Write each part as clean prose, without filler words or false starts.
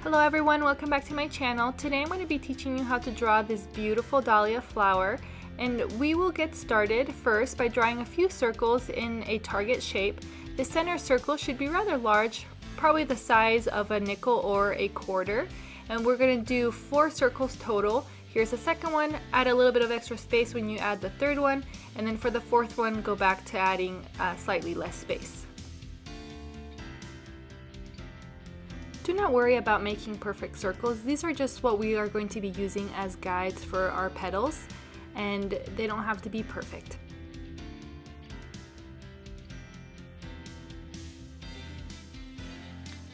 Hello everyone, welcome back to my channel. Today I'm going to be teaching you how to draw this beautiful dahlia flower, and we will get started first by drawing a few circles in a target shape. The center circle should be rather large, probably the size of a nickel or a quarter, and we're going to do 4 circles total. Here's the second one. Add a little bit of extra space when you add the third one, and then for the fourth one go back to adding slightly less space. Do not worry about making perfect circles. These are just what we are going to be using as guides for our petals, and they don't have to be perfect.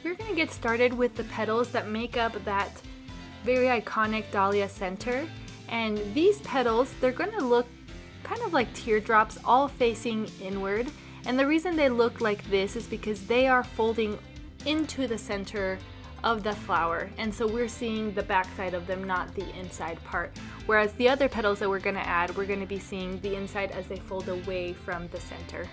We're going to get started with the petals that make up that very iconic dahlia center, and these petals, they're going to look kind of like teardrops all facing inward, and the reason they look like this is because they are folding into the center of the flower, and so we're seeing the back side of them, not the inside part, whereas the other petals that we're going to add, we're going to be seeing the inside as they fold away from the center.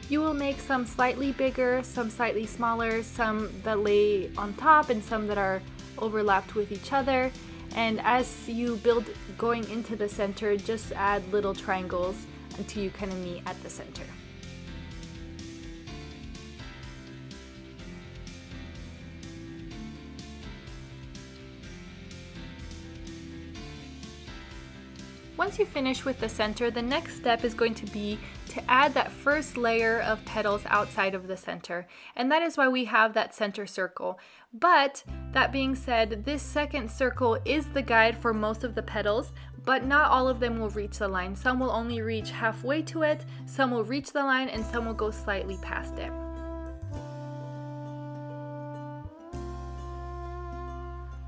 You will make some slightly bigger, some slightly smaller, some that lay on top and some that are overlapped with each other, and as you build going into the center, just add little triangles until you kind of meet at the center. Once you finish with the center, the next step is going to be to add that first layer of petals outside of the center, and that is why we have that center circle. But that being said, this second circle is the guide for most of the petals, but not all of them will reach the line. Some will only reach halfway to it, some will reach the line, and some will go slightly past it.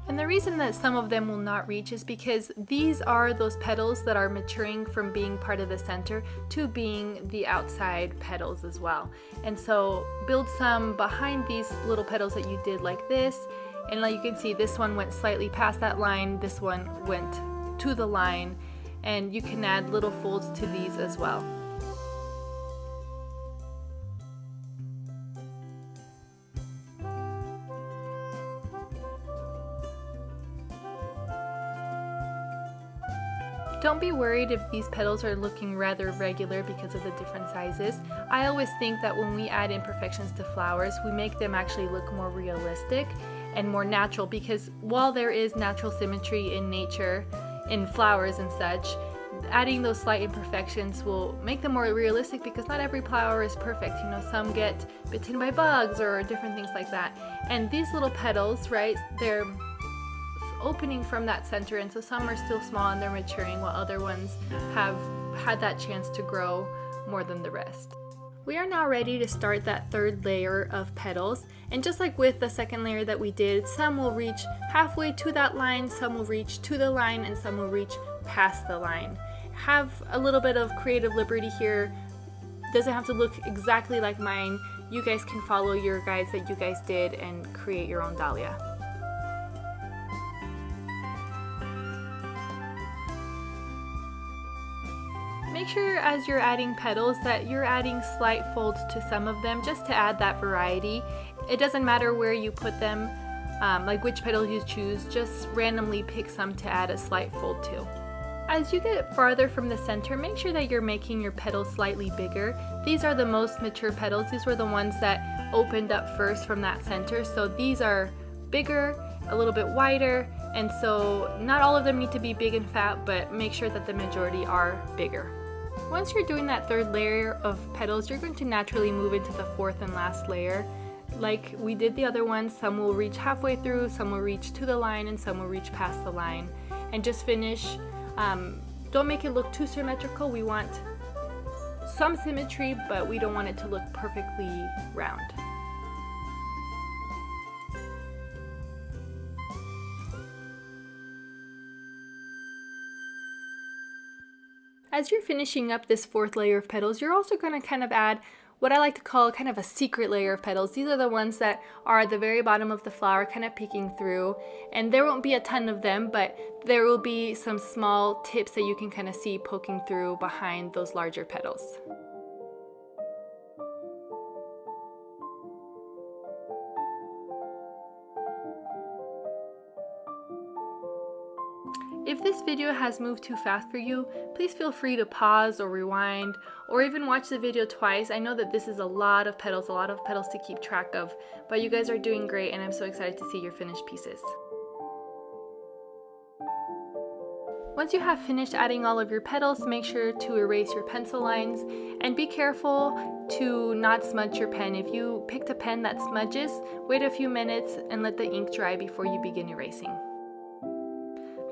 And the reason that some of them will not reach is because these are those petals that are maturing from being part of the center to being the outside petals as well. And so build some behind these little petals that you did like this, and like you can see, this one went slightly past that line, this one went to the line, and you can add little folds to these as well. Don't be worried if these petals are looking rather irregular because of the different sizes. I always think that when we add imperfections to flowers, we make them actually look more realistic and more natural, because while there is natural symmetry in nature, in flowers and such, adding those slight imperfections will make them more realistic, because not every flower is perfect. You know, some get bitten by bugs or different things like that. And these little petals, right, they're opening from that center, and so some are still small and they're maturing, while other ones have had that chance to grow more than the rest. We are now ready to start that third layer of petals, and just like with the second layer that we did, some will reach halfway to that line, some will reach to the line, and some will reach past the line. Have a little bit of creative liberty here. Doesn't have to look exactly like mine. You guys can follow your guides that you guys did and create your own dahlia. Make sure as you're adding petals that you're adding slight folds to some of them, just to add that variety. It doesn't matter where you put them, like which petals you choose, just randomly pick some to add a slight fold to. As you get farther from the center, make sure that you're making your petals slightly bigger. These are the most mature petals. These were the ones that opened up first from that center, so these are bigger, a little bit wider, and so not all of them need to be big and fat, but make sure that the majority are bigger. Once you're doing that third layer of petals, you're going to naturally move into the fourth and last layer. Like we did the other ones, some will reach halfway through, some will reach to the line, and some will reach past the line. And just finish. Don't make it look too symmetrical. We want some symmetry, but we don't want it to look perfectly round. As you're finishing up this fourth layer of petals, you're also going to kind of add what I like to call kind of a secret layer of petals. These are the ones that are at the very bottom of the flower, kind of peeking through, and there won't be a ton of them, but there will be some small tips that you can kind of see poking through behind those larger petals. If this video has moved too fast for you, please feel free to pause or rewind or even watch the video twice. I know that this is a lot of petals to keep track of, but you guys are doing great and I'm so excited to see your finished pieces. Once you have finished adding all of your petals, make sure to erase your pencil lines and be careful to not smudge your pen. If you picked a pen that smudges, wait a few minutes and let the ink dry before you begin erasing.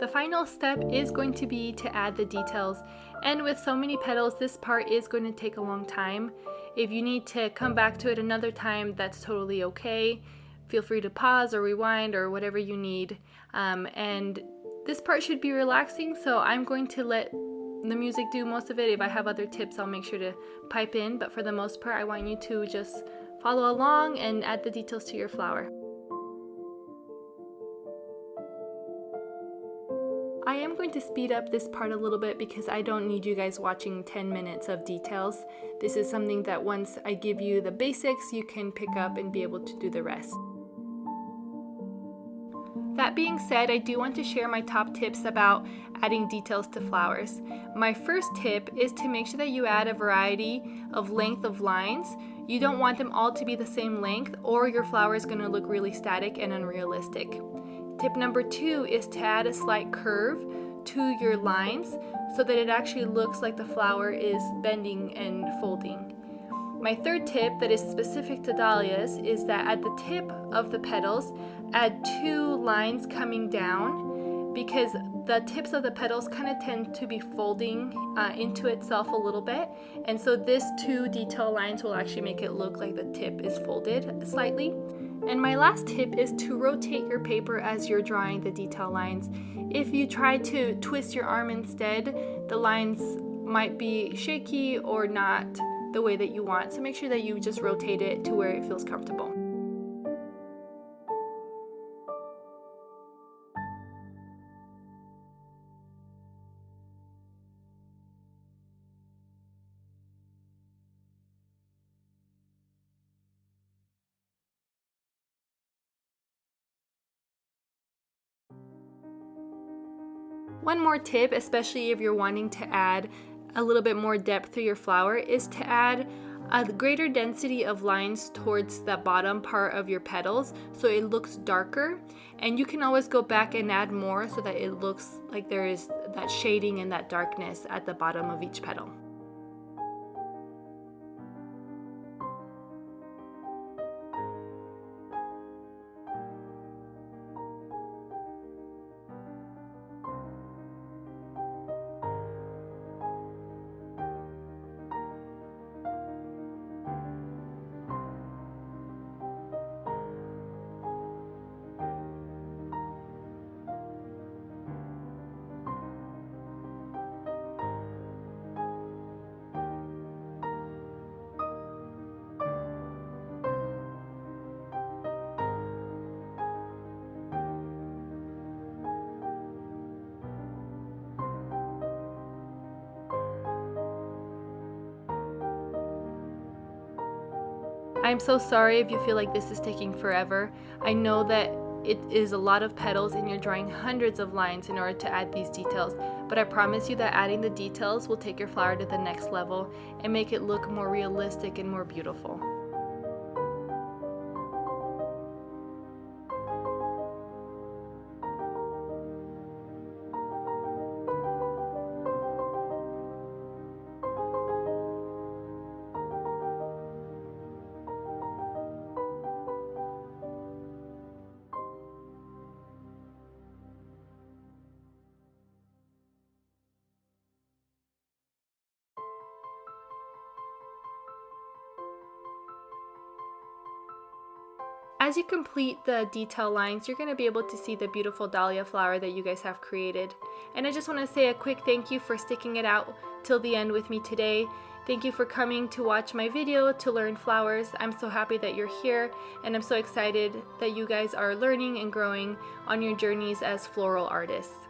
The final step is going to be to add the details, and with so many petals this part is going to take a long time. If you need to come back to it another time, that's totally okay. Feel free to pause or rewind or whatever you need, and this part should be relaxing, so I'm going to let the music do most of it. If I have other tips, I'll make sure to pipe in, but for the most part I want you to just follow along and add the details to your flower. I am going to speed up this part a little bit because I don't need you guys watching 10 minutes of details. This is something that once I give you the basics, you can pick up and be able to do the rest. That being said, I do want to share my top tips about adding details to flowers. My first tip is to make sure that you add a variety of length of lines. You don't want them all to be the same length or your flower is going to look really static and unrealistic. Tip number 2 is to add a slight curve to your lines so that it actually looks like the flower is bending and folding. My third tip that is specific to dahlias is that at the tip of the petals, add 2 lines coming down because the tips of the petals kind of tend to be folding into itself a little bit, and so this 2 detail lines will actually make it look like the tip is folded slightly. And my last tip is to rotate your paper as you're drawing the detail lines. If you try to twist your arm instead, the lines might be shaky or not the way that you want, so make sure that you just rotate it to where it feels comfortable. One more tip, especially if you're wanting to add a little bit more depth to your flower, is to add a greater density of lines towards the bottom part of your petals so it looks darker, and you can always go back and add more so that it looks like there is that shading and that darkness at the bottom of each petal. I'm so sorry if you feel like this is taking forever. I know that it is a lot of petals and you're drawing hundreds of lines in order to add these details, but I promise you that adding the details will take your flower to the next level and make it look more realistic and more beautiful. As you complete the detail lines, you're going to be able to see the beautiful dahlia flower that you guys have created. And I just want to say a quick thank you for sticking it out till the end with me today. Thank you for coming to watch my video to learn flowers. I'm so happy that you're here, and I'm so excited that you guys are learning and growing on your journeys as floral artists.